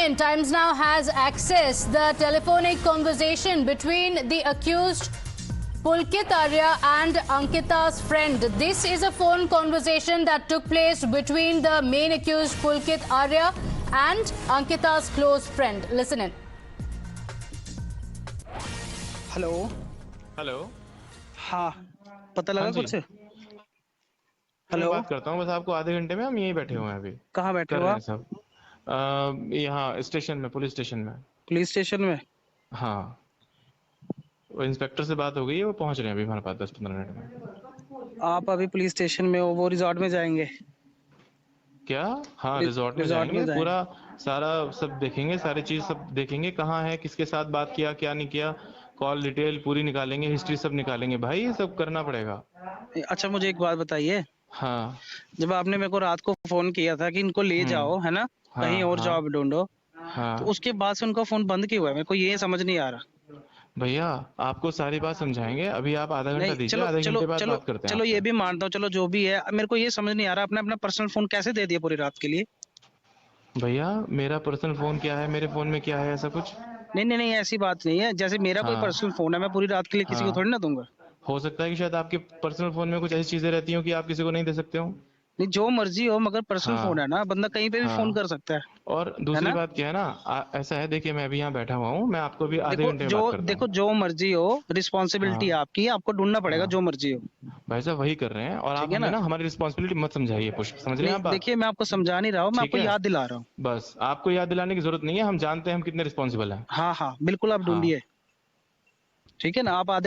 CNN Times Now has accessed the telephonic conversation between the accused Pulkit Arya and Ankita's friend. This is a phone conversation that took place between the main accused Pulkit Arya and Ankita's close friend. Listen in. Hello hello. हाँ, पता लगा हाँ जी। कुछ? मैं hello, बात करता हूँ बस आपको आधे घंटे में। हम यहीं बैठे हुए हैं अभी। कहाँ बैठे कर हो रहे हैं आप? सब यहाँ स्टेशन में, पुलिस स्टेशन में। पुलिस स्टेशन में? हाँ, वो इंस्पेक्टर से बात हो गई है, वो पहुंच रहे हैं अभी हमारे पास 10-15 मिनट में। आप अभी पुलिस स्टेशन में हो, वो रिजॉर्ट में जाएंगे? क्या? हाँ, रिजॉर्ट में रिजॉर्ट में जाएंगे, जाएंगे। पूरा सारा सब देखेंगे, सारी चीज सब देखेंगे, कहाँ है, किसके साथ बात किया, क्या नहीं किया, कॉल डिटेल पूरी निकालेंगे, हिस्ट्री सब निकालेंगे। भाई ये सब करना पड़ेगा। अच्छा, मुझे एक बात बताइए, हाँ। जब आपने मेरे को रात को फोन किया था कि इनको ले जाओ, है ना, कहीं हाँ और हाँ जॉब ढूंढो, तो हाँ। उसके बाद से उनका फोन बंद क्यों हुआ है? मेरे को ये समझ नहीं आ रहा। भैया आपको सारी बात समझाएंगे, अभी आप आधा घंटा नहीं, दीजिए, चलो आधे चलो घंटे बाद चलो बात करते हैं चलो, ये आपसे। भी मानता हूँ, चलो जो भी है, मेरे को ये समझ नहीं आ रहा, आपने अपना पर्सनल फोन कैसे दे दिया पूरी रात के लिए? भैया मेरा पर्सनल फोन क्या है, मेरे फोन में क्या है, ऐसा कुछ? नहीं नहीं नहीं, ऐसी बात नहीं है। जैसे मेरा कोई हाँ पर्सनल फोन है, मैं पूरी रात के लिए किसी को हाँ। थोड़ी ना दूंगा। हो सकता है कि शायद आपके पर्सनल फोन में कुछ ऐसी चीजें रहती हो कि आप किसी को नहीं दे सकते हो। नहीं, जो मर्जी हो, मगर पर्सनल फोन है हाँ ना, बंदा कहीं पे भी फोन हाँ। कर सकता और है दूसरी ना? बात क्या है ना, ऐसा है, देखिए मैं अभी यहाँ बैठा हुआ हूँ, मैं आपको भी आधे देखो घंटे में जो बात करता देखो हूँ। जो मर्जी हो, रिस्पॉन्सिबिलिटी हाँ आपकी, आपको ढूंढना पड़ेगा हाँ। जो मर्जी हो। भाई साहब वही कर रहे हैं, और आप ठीक है हमें ना? ना हमारी रिस्पॉन्सिबिलिटी मत समझाइए, पुष्प, समझ रहे हैं नहीं, आप बात? देखिए, मैं आपको समझा नहीं रहा हूँ, मैं ठीक आपको है। याद दिला रहा हूँ। बस आपको याद दिलाने की जरूरत नहीं है, हम जानते हैं हम कितने रिस्पॉन्सिबल हैं। हाँ हाँ, बिल्कुल, आप हाँ। ढूंढिए। ठीक है ना? आप आधे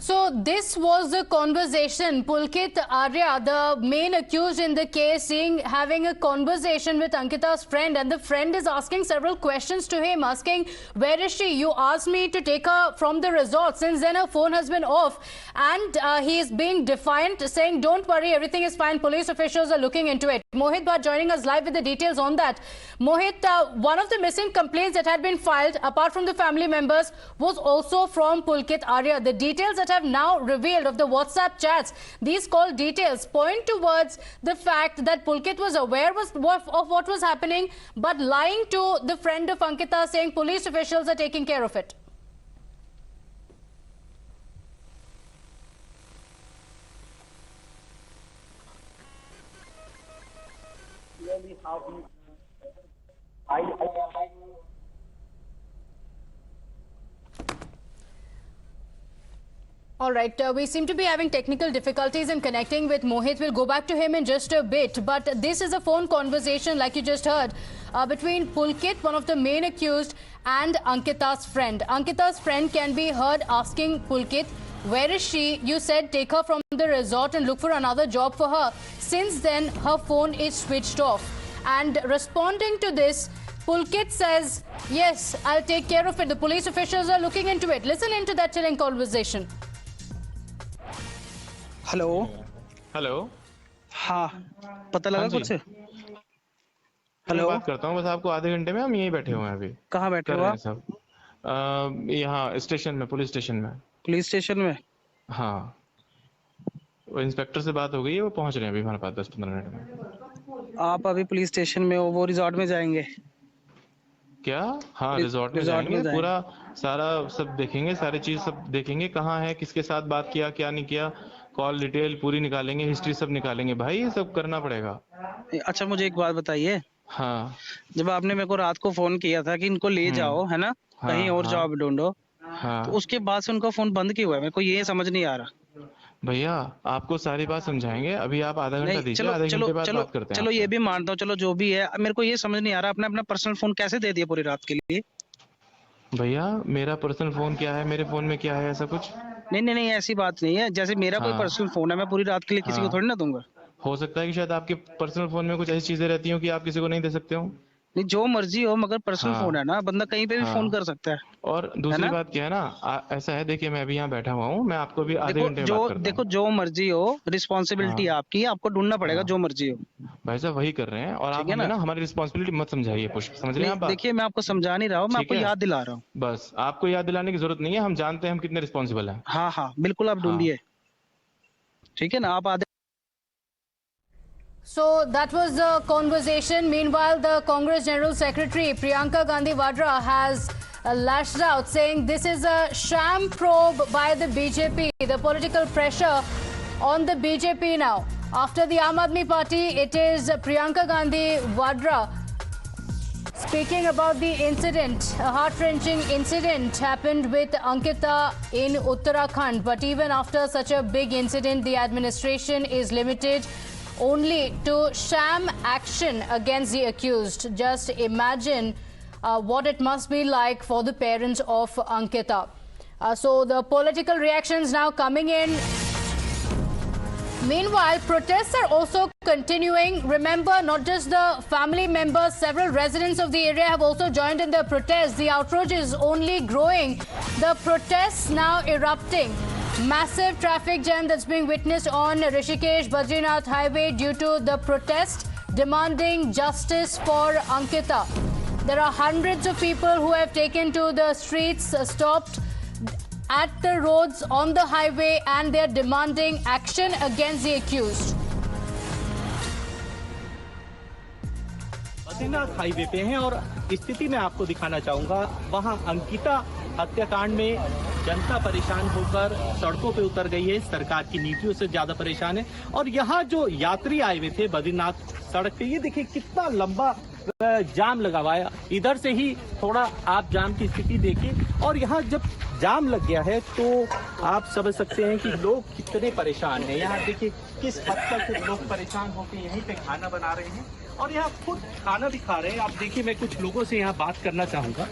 So this was the conversation. Pulkit Arya, the main accused in the case, having a conversation with Ankita's friend, and the friend is asking several questions to him, asking, "Where is she? You asked me to take her from the resort. Since then, her phone has been off." And he is being defiant, saying, "Don't worry, everything is fine. Police officials are looking into it." Mohit Bhatt joining us live with the details on that. Mohit, one of the missing complaints that had been filed, apart from the family members, was also from Pulkit Arya. The details that have now revealed of the WhatsApp chats, these call details point towards the fact that Pulkit was aware of what was happening, but lying to the friend of Ankita, saying police officials are taking care of it. Really how he, I All right, we seem to be having technical difficulties in connecting with Mohit. We'll go back to him in just a bit. But this is a phone conversation, like you just heard, between Pulkit, one of the main accused, and Ankita's friend. Ankita's friend can be heard asking Pulkit, "Where is she? You said take her from the resort and look for another job for her. Since then, her phone is switched off." And responding to this, Pulkit says, "Yes, I'll take care of it. The police officials are looking into it." Listen into that chilling conversation. Hello, hello. हाँ, पता हाँ लगा जी। कुछ? मैं hello, बात करता हूँ बस आपको आधे घंटे में। हम यहीं बैठे हुए हैं अभी। कहाँ बैठे कर हो रहे आप? हैं सब यहाँ स्टेशन में, पुलिस स्टेशन में। पुलिस स्टेशन में? हाँ, वो इंस्पेक्टर से बात हो गई है, वो पहुंच रहे हैं अभी हमारे पास 10-15 मिनट में। आप अभी पुलिस स्टेशन में हो, वो रिजॉर्ट में जाएंगे? क्या? हाँ, रिजॉर्ट में रिजॉर्ट में जाएंगे, जाएंगे। पूरा सारा सब देखेंगे, सारी चीज सब देखेंगे, कहाँ है, किसके साथ बात किया, क्या नहीं किया, कॉल डिटेल पूरी निकालेंगे, हिस्ट्री सब निकालेंगे। भाई ये सब करना पड़ेगा। अच्छा, मुझे एक बात बताइए, हाँ। जब आपने मेरे को रात को फोन किया था कि इनको ले जाओ, है ना, कहीं हाँ और हाँ जॉब ढूंढो, तो हाँ। उसके बाद से उनका फोन बंद क्यों हुआ है? मेरे को ये समझ नहीं आ रहा। भैया आपको सारी बात समझाएंगे, अभी आप आधा घंटा नहीं, दीजिए, चलो आधे चलो घंटे बाद चलो बात करते हैं चलो, ये आपसे। भी मानता हूँ, चलो जो भी है, मेरे को ये समझ नहीं आ रहा, आपने अपना पर्सनल फोन कैसे दे दिया पूरी रात के लिए? भैया मेरा पर्सनल फोन क्या है, मेरे फोन में क्या है, ऐसा कुछ? नहीं नहीं नहीं, ऐसी बात नहीं है। जैसे मेरा कोई हाँ पर्सनल फोन है, मैं पूरी रात के लिए किसी को हाँ। थोड़ी ना दूंगा। हो सकता है कि शायद आपके पर्सनल फोन में कुछ ऐसी चीजें रहती हो कि आप किसी को नहीं दे सकते हो। नहीं, जो मर्जी हो, मगर पर्सनल फोन है हाँ ना, बंदा कहीं पे भी फोन हाँ। कर सकता और है दूसरी ना? बात क्या है ना, ऐसा है, देखिए मैं अभी यहाँ बैठा हुआ हूँ, मैं आपको भी आधे घंटे में बात करता देखो हूँ। जो मर्जी हो, रिस्पॉन्सिबिलिटी हाँ आपकी, आपको ढूंढना पड़ेगा हाँ। जो मर्जी हो। भाई साहब वही कर रहे हैं, और आप ठीक है हमें ना? ना हमारी रिस्पॉन्सिबिलिटी मत समझाइए, पुष्प, समझ रहे हैं नहीं, आप बात? देखिए, मैं आपको समझा नहीं रहा हूँ, मैं ठीक आपको है। याद दिला रहा हूँ। बस आपको याद दिलाने की जरूरत नहीं है, हम जानते हैं हम कितने रिस्पॉन्सिबल हैं। हाँ हाँ, बिल्कुल, आप हाँ। ढूंढिए। ठीक है ना? आप आधे So that was the conversation. Meanwhile, the Congress General Secretary Priyanka Gandhi Vadra has lashed out, saying this is a sham probe by the BJP. The political pressure on the BJP now. After the Aam Aadmi Party, it is Priyanka Gandhi Vadra speaking about the incident. A heart-wrenching incident happened with Ankita in Uttarakhand. But even after such a big incident, the administration is limited only to sham action against the accused. Just imagine what it must be like for the parents of Ankita. So the political reactions now coming in. Meanwhile, protests are also continuing. Remember, not just the family members, several residents of the area have also joined in the protests. The outrage is only growing. The protests now erupting. Massive traffic jam that's being witnessed on Rishikesh Badrinath Highway due to the protest demanding justice for Ankita. There are hundreds of people who have taken to the streets, stopped at the roads on the highway, and they're demanding action against the accused. Badrinath highway पे हैं और स्थिति में आपको दिखाना चाहूंगा वहां अंकिता हत्याकांड में जनता परेशान होकर सड़कों पे उतर गई है। सरकार की नीतियों से ज्यादा परेशान है। और यहाँ जो यात्री आए हुए थे बद्रीनाथ सड़क पे, ये देखिए कितना लंबा जाम लगा हुआ है। इधर से ही थोड़ा आप जाम की स्थिति देखिए। और यहाँ जब जाम लग गया है तो आप समझ सकते हैं कि लोग कितने परेशान हैं। यहाँ देखिए किस हद तक लोग परेशान होकर यहीं पे खाना बना रहे हैं और यहाँ खुद खाना भी खा रहे हैं। आप देखिए, मैं कुछ लोगों से यहाँ बात करना चाहूँगा।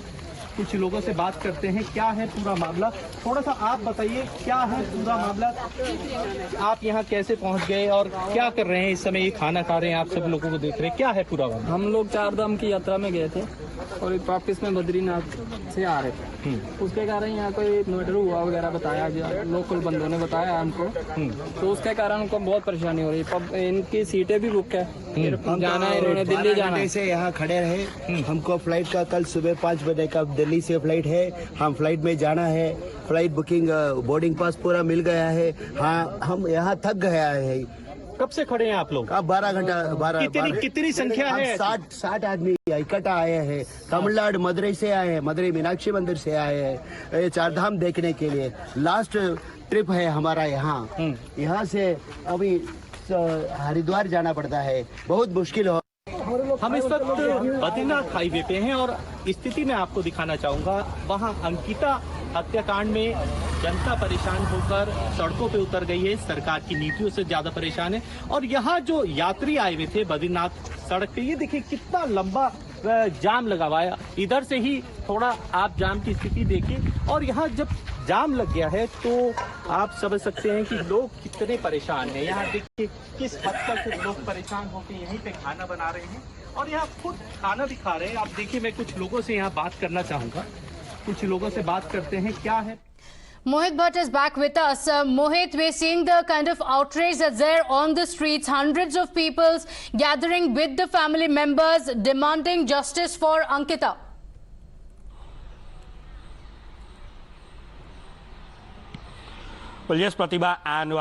कुछ लोगों से बात करते हैं, क्या है पूरा मामला। थोड़ा सा आप बताइए, क्या है पूरा मामला, आप यहाँ कैसे पहुँच गए और क्या कर रहे हैं इस समय? ये खाना खा रहे हैं, आप सब लोगों को देख रहे हैं, क्या है पूरा मामला? हम लोग 4 धाम की यात्रा में गए थे और वापस में बद्रीनाथ से आ रहे थे। उसके कारण यहाँ कोई मर्डर हुआ वगैरह बताया गया, लोकल बंदों ने बताया हमको। तो उसके कारण हमको बहुत परेशानी हो रही है। इनकी सीटें भी बुक है, जाना है, इन्होंने दिल्ली जाना है। से यहाँ खड़े रहे। हमको फ्लाइट का कल सुबह 5 बजे का दिल्ली से फ्लाइट है। हम फ्लाइट में जाना है। फ्लाइट बुकिंग, बोर्डिंग पास पूरा मिल गया है। हाँ, हम यहाँ थक गया है। कब से खड़े हैं आप लोग? अब 12 घंटा। कितनी संख्या है? 60 आदमी इकट्ठा आए हैं। तमिलनाडु मदुरई से आए हैं, मदुरई मीनाक्षी मंदिर से आए हैं, ये 4 धाम देखने के लिए। लास्ट ट्रिप है हमारा यहाँ। यहाँ से अभी हरिद्वार जाना पड़ता है, बहुत मुश्किल हो। हम इस वक्त बद्रीनाथ हाईवे पे हैं और स्थिति में आपको दिखाना चाहूंगा वहां अंकिता हत्याकांड में जनता परेशान होकर सड़कों पे उतर गई है। सरकार की नीतियों से ज्यादा परेशान है। और यहाँ जो यात्री आए हुए थे बद्रीनाथ सड़क पे, ये देखिए कितना लंबा जाम लगा हुआ है। इधर से ही थोड़ा आप जाम की स्थिति देखिए। और यहाँ जब जाम लग गया है तो आप समझ सकते हैं कि लोग कितने परेशान हैं। यहाँ देखिए किस हद तक लोग परेशान होकर यहीं पे खाना बना रहे हैं और यहाँ खुद खाना भी खा रहे हैं। आप देखिए, मैं कुछ लोगों से यहाँ बात करना चाहूँगा। कुछ लोगों से बात करते हैं, क्या है? Mohit Bhatt is back with us. Mohit, we're seeing the kind of outrage that's there on the streets. Hundreds of people gathering with the family members demanding justice for Ankita. Well, yes, Pratibha, and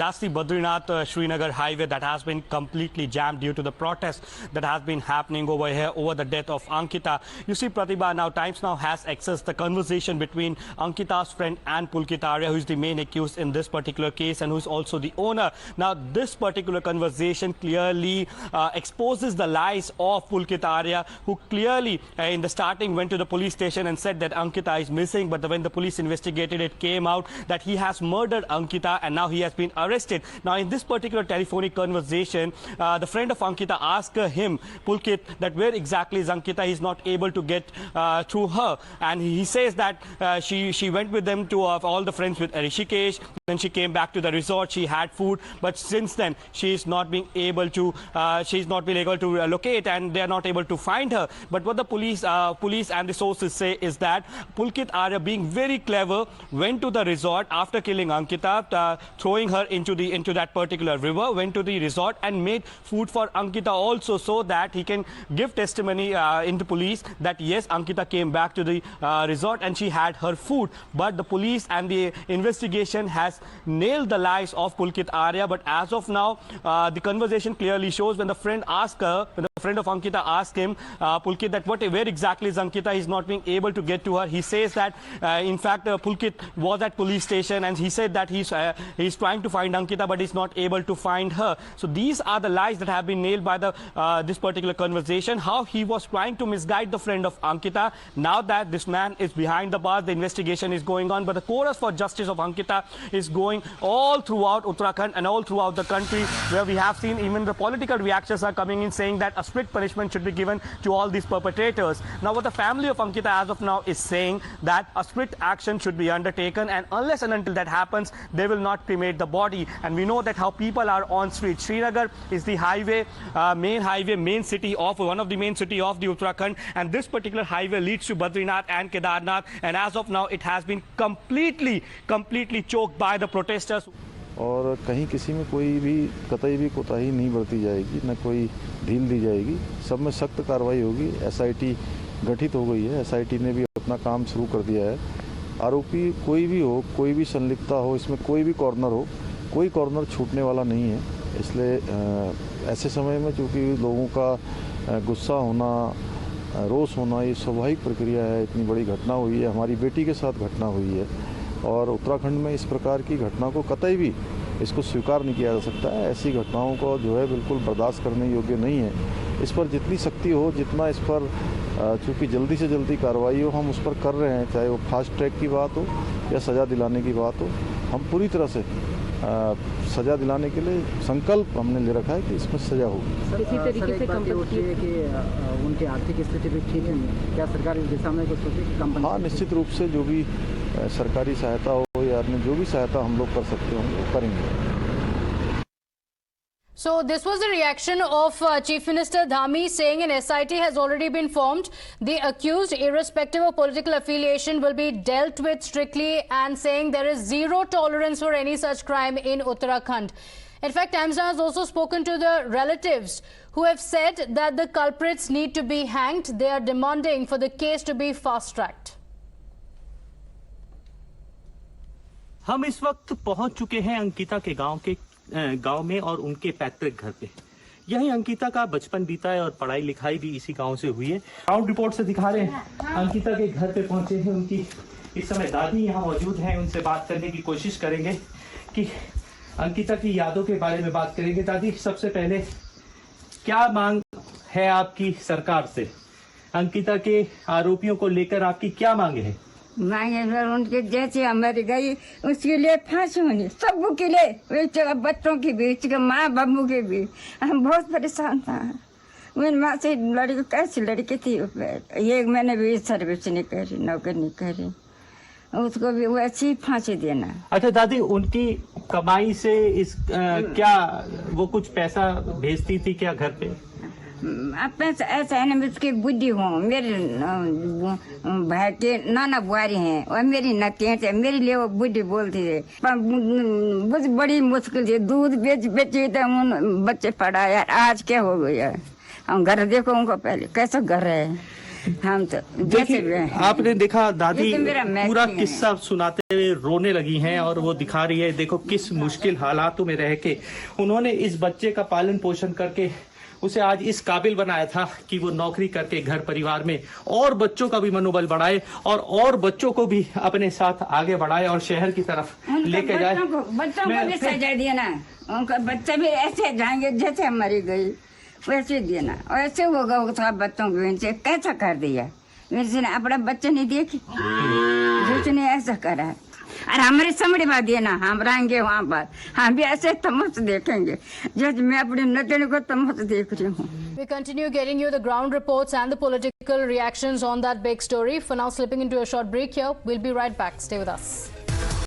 that's the Badrinath Srinagar highway that has been completely jammed due to the protest that has been happening over here over the death of Ankita. You see, Pratibha, now Times Now has accessed the conversation between Ankita's friend and Pulkit Arya, who is the main accused in this particular case and who is also the owner. Now, this particular conversation clearly exposes the lies of Pulkit Arya, who clearly in the starting went to the police station and said that Ankita is missing, but when the police investigated, it came out that he has murdered Ankita and now he has been arrested. Now, in this particular telephonic conversation, the friend of Ankita asked him, Pulkit, that where exactly is Ankita? He's not able to get through her. And he says that she went with them to all the friends with Rishikesh. Then she came back to the resort. She had food, but since then she is not being able to. She's not been able to locate, and they are not able to find her. But what the police and the sources say is that Pulkit Arya, being very clever, went to the resort after killing Ankita, throwing her into that particular river, went to the resort and made food for Ankita also, so that he can give testimony into police that yes, Ankita came back to the resort and she had her food. But the police and the investigation has nailed the lies of Pulkit Arya. But as of now, the conversation clearly shows when the friend asked her, when the friend of Ankita asked him, Pulkit, that where exactly is Ankita, he's not being able to get to her. He says that in fact Pulkit was at police station and he said that he's trying to find Ankita but he's not able to find her. So these are the lies that have been nailed by the this particular conversation, how he was trying to misguide the friend of Ankita. Now that this man is behind the bars, the investigation is going on, but the chorus for justice of Ankita is going all throughout Uttarakhand and all throughout the country, where we have seen even the political reactions are coming in saying that a strict punishment should be given to all these perpetrators. Now what the family of Ankita as of now is saying that a strict action should be undertaken, and unless and until that happens, they will not cremate the body. And we know that how people are on street. Srinagar is the highway, main city of one of the main city of the Uttarakhand, and this particular highway leads to Badrinath and Kedarnath, and as of now it has been completely choked by the protesters. और कहीं किसी में कोई भी कतई भी कोताही नहीं बरती जाएगी, न कोई ढील दी जाएगी, सब में सख्त कार्रवाई होगी। एसआईटी गठित हो गई है, एसआईटी ने भी अपना काम शुरू कर दिया है। आरोपी कोई भी हो, कोई भी संलिप्तता हो, इसमें कोई भी कॉर्नर हो, कोई कॉर्नर छूटने वाला नहीं है। इसलिए ऐसे समय में चूँकि लोगों का गुस्सा होना, रोष होना, ये स्वाभाविक प्रक्रिया है। इतनी बड़ी घटना हुई है, हमारी बेटी के साथ घटना हुई है, और उत्तराखंड में इस प्रकार की घटना को कतई भी इसको स्वीकार नहीं किया जा सकता है। ऐसी घटनाओं को जो है बिल्कुल बर्दाश्त करने योग्य नहीं है। इस पर जितनी सख्ती हो, जितना इस पर चूँकि जल्दी से जल्दी कार्रवाई हो, हम उस पर कर रहे हैं। चाहे वो फास्ट ट्रैक की बात हो या सज़ा दिलाने की बात हो, हम पूरी तरह से सज़ा दिलाने के लिए संकल्प हमने ले रखा है कि इसमें सज़ा होगी। इसी तरीके से कंप्लेंट की है कि उनकी आर्थिक स्थिति भी ठीक है, क्या सरकार इस दिशा में कुछ सोचे? हाँ, निश्चित रूप से जो भी सरकारी सहायता हो या अन्य जो भी सहायता हम लोग कर सकते होंगे वो करेंगे। So this was the reaction of Chief Minister Dhami, saying an SIT has already been formed. The accused, irrespective of political affiliation, will be dealt with strictly, and saying there is zero tolerance for any such crime in Uttarakhand. In fact, Times Now has also spoken to the relatives who have said that the culprits need to be hanged. They are demanding for the case to be fast-tracked. हम इस वक्त पहुंच चुके हैं अंकिता के गांव में और उनके पैतृक घर पे। यही अंकिता का बचपन बीता है और पढ़ाई लिखाई भी इसी गांव से हुई है। ग्राउंड रिपोर्ट से दिखा रहे हैं, अंकिता के घर पे पहुंचे हैं। उनकी इस समय दादी यहां मौजूद हैं, उनसे बात करने की कोशिश करेंगे कि अंकिता की यादों के बारे में बात करेंगे। दादी, सबसे पहले क्या मांग है आपकी सरकार से? अंकिता के आरोपियों को लेकर आपकी क्या मांगे है? मांगे सर, उनके जैसे हमारी गई उसके लिए फांसी होनी, सब के लिए, बच्चों की भी, माँ बाबू के भी। हम बहुत परेशान था। मेरी माँ से लड़की कैसी लड़की थी, ये मैंने भी सर्विस नहीं करी, नौकरी नहीं करी, उसको भी वैसे ही फांसी देना। अच्छा दादी, उनकी कमाई से क्या वो कुछ पैसा भेजती थी क्या घर पे? पैसा ऐसा है ना, उसकी बुद्धि हो, मेरे भाई के नाना बुआरी हैं और मेरी नतियाँ थे, मेरे लिए वो बुद्धि बोलती है। बड़ी मुश्किल से दूध बेच उन बच्चे पढ़ाया। आज क्या हो गया, हम घर देखो उनको पहले कैसा घर है। हम तो देखिए, आपने देखा दादी पूरा किस्सा सुनाते हुए रोने लगी हैं और वो दिखा रही है, देखो किस मुश्किल हालातों में रह के उन्होंने इस बच्चे का पालन पोषण करके उसे आज इस काबिल बनाया था कि वो नौकरी करके घर परिवार में और बच्चों का भी मनोबल बढ़ाए और बच्चों को भी अपने साथ आगे बढ़ाए और शहर की तरफ लेके जाए। बच्चों को भी सजा दिया ना, उनका बच्चे भी ऐसे जाएंगे जैसे हमारी गई वैसे देना, और ऐसे होगा उसका बच्चों को इनसे कैसा कर दिया। मेरे ने अपना बच्चे नहीं देखे, जिसने ऐसा करा, और हमारे समझ में देना, हम रहेंगे वहाँ पर, हम भी ऐसे तमस देखेंगे जैसे मैं अपने नजर को तमस देख रही हूँ। We continue getting you the ground reports and the political reactions on that big story. For now, slipping into a short break here. We'll be right back. Stay with us.